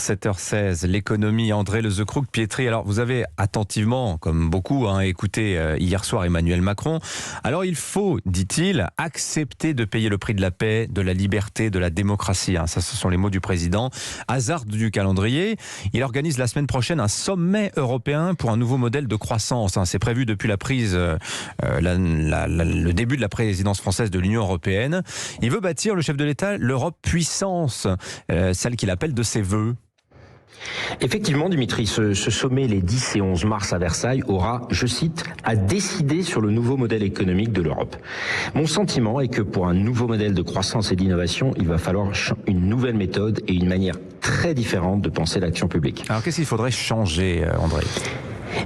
7h16, l'économie, André Lezecrouc-Pietri. Alors, vous avez attentivement, comme beaucoup, écouté hier soir Emmanuel Macron. Alors, il faut, dit-il, accepter de payer le prix de la paix, de la liberté, de la démocratie. Ça, ce sont les mots du président. Hasard du calendrier, il organise la semaine prochaine un sommet européen pour un nouveau modèle de croissance. C'est prévu depuis la prise, le début de la présidence française de l'Union européenne. Il veut bâtir, le chef de l'État, l'Europe puissance, celle qu'il appelle de ses voeux. Effectivement, Dimitri, ce sommet les 10 et 11 mars à Versailles aura, je cite, à décider sur le nouveau modèle économique de l'Europe. Mon sentiment est que pour un nouveau modèle de croissance et d'innovation, il va falloir une nouvelle méthode et une manière très différente de penser l'action publique. Alors qu'est-ce qu'il faudrait changer, André ?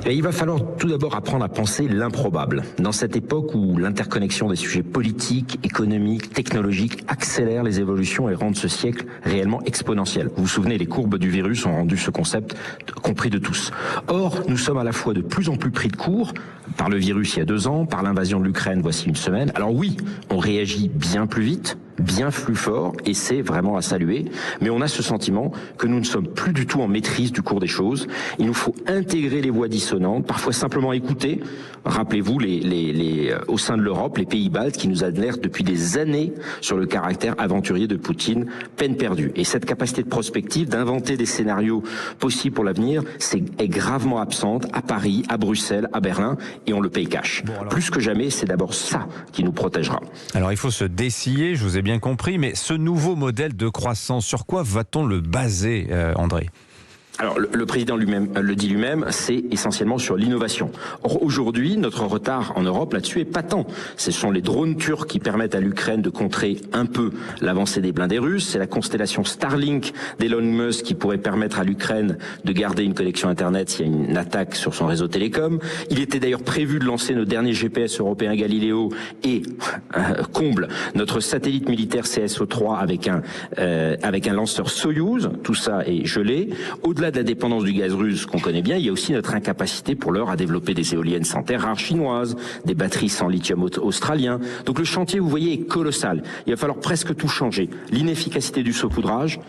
Il va falloir tout d'abord apprendre à penser l'improbable. Dans cette époque où l'interconnexion des sujets politiques, économiques, technologiques accélère les évolutions et rend ce siècle réellement exponentiel. Vous vous souvenez, les courbes du virus ont rendu ce concept compris de tous. Or, nous sommes à la fois de plus en plus pris de court par le virus il y a 2 ans, par l'invasion de l'Ukraine voici une semaine. Alors oui, on réagit bien plus vite, bien plus fort, et c'est vraiment à saluer. Mais on a ce sentiment que nous ne sommes plus du tout en maîtrise du cours des choses. Il nous faut intégrer les voix dissonantes, parfois simplement écouter. Rappelez-vous, au sein de l'Europe, les pays baltes qui nous alertent depuis des années sur le caractère aventurier de Poutine, peine perdue. Et cette capacité de prospective, d'inventer des scénarios possibles pour l'avenir, est gravement absente à Paris, à Bruxelles, à Berlin, et on le paye cash. Plus que jamais, c'est d'abord ça qui nous protégera. Alors il faut se dessiller, je vous ai bien compris, mais ce nouveau modèle de croissance, sur quoi va-t-on le baser, André ? Alors, le président lui-même le dit lui-même, c'est essentiellement sur l'innovation. Or, aujourd'hui, notre retard en Europe là-dessus est patent. Ce sont les drones turcs qui permettent à l'Ukraine de contrer un peu l'avancée des blindés russes. C'est la constellation Starlink d'Elon Musk qui pourrait permettre à l'Ukraine de garder une connexion Internet s'il y a une attaque sur son réseau télécom. Il était d'ailleurs prévu de lancer nos derniers GPS européens Galileo et, comble, notre satellite militaire CSO-3 avec un lanceur Soyouz. Tout ça est gelé. Au-delà de la dépendance du gaz russe qu'on connaît bien, il y a aussi notre incapacité pour l'heure à développer des éoliennes sans terres rares chinoises, des batteries sans lithium australien. Donc le chantier, vous voyez, est colossal. Il va falloir presque tout changer. L'inefficacité du saupoudrage,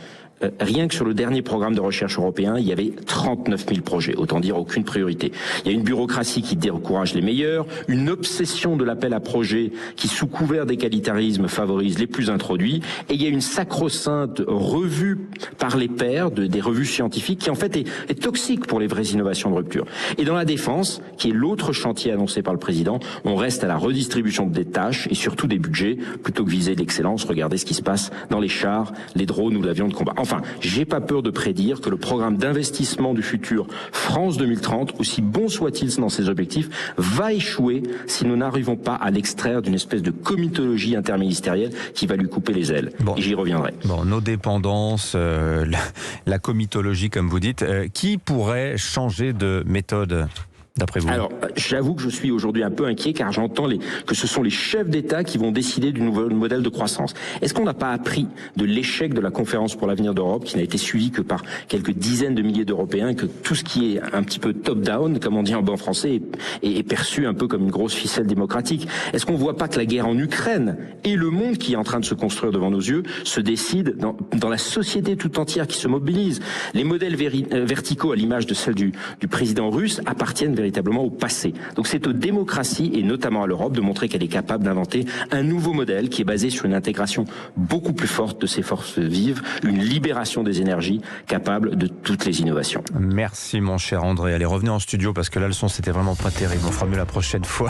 rien que sur le dernier programme de recherche européen, il y avait 39 000 projets, autant dire aucune priorité. Il y a une bureaucratie qui décourage les meilleurs, une obsession de l'appel à projets qui, sous couvert d'égalitarisme, favorise les plus introduits, et il y a une sacro-sainte revue par les pairs des revues scientifiques qui en fait est toxique pour les vraies innovations de rupture. Et dans la défense, qui est l'autre chantier annoncé par le président, on reste à la redistribution des tâches et surtout des budgets, plutôt que viser l'excellence. Regardez ce qui se passe dans les chars, les drones ou l'avion de combat. Enfin, j'ai pas peur de prédire que le programme d'investissement du futur France 2030, aussi bon soit-il dans ses objectifs, va échouer si nous n'arrivons pas à l'extraire d'une espèce de comitologie interministérielle qui va lui couper les ailes. Et j'y reviendrai. Nos dépendances, la comitologie, comme vous dites, qui pourrait changer de méthode ? D'après vous? Alors, j'avoue que je suis aujourd'hui un peu inquiet car j'entends que ce sont les chefs d'État qui vont décider du nouveau modèle de croissance. Est-ce qu'on n'a pas appris de l'échec de la conférence pour l'avenir d'Europe qui n'a été suivie que par quelques dizaines de milliers d'Européens, que tout ce qui est un petit peu top-down, comme on dit en bon français, est perçu un peu comme une grosse ficelle démocratique? Est-ce qu'on ne voit pas que la guerre en Ukraine et le monde qui est en train de se construire devant nos yeux se décide dans la société tout entière qui se mobilise? Les modèles verticaux, à l'image de celle du président russe, appartiennent véritablement au passé. Donc c'est aux démocraties et notamment à l'Europe de montrer qu'elle est capable d'inventer un nouveau modèle qui est basé sur une intégration beaucoup plus forte de ses forces vives, une libération des énergies capable de toutes les innovations. Merci mon cher André. Allez, revenez en studio parce que la leçon c'était vraiment pas terrible. On fera mieux la prochaine fois.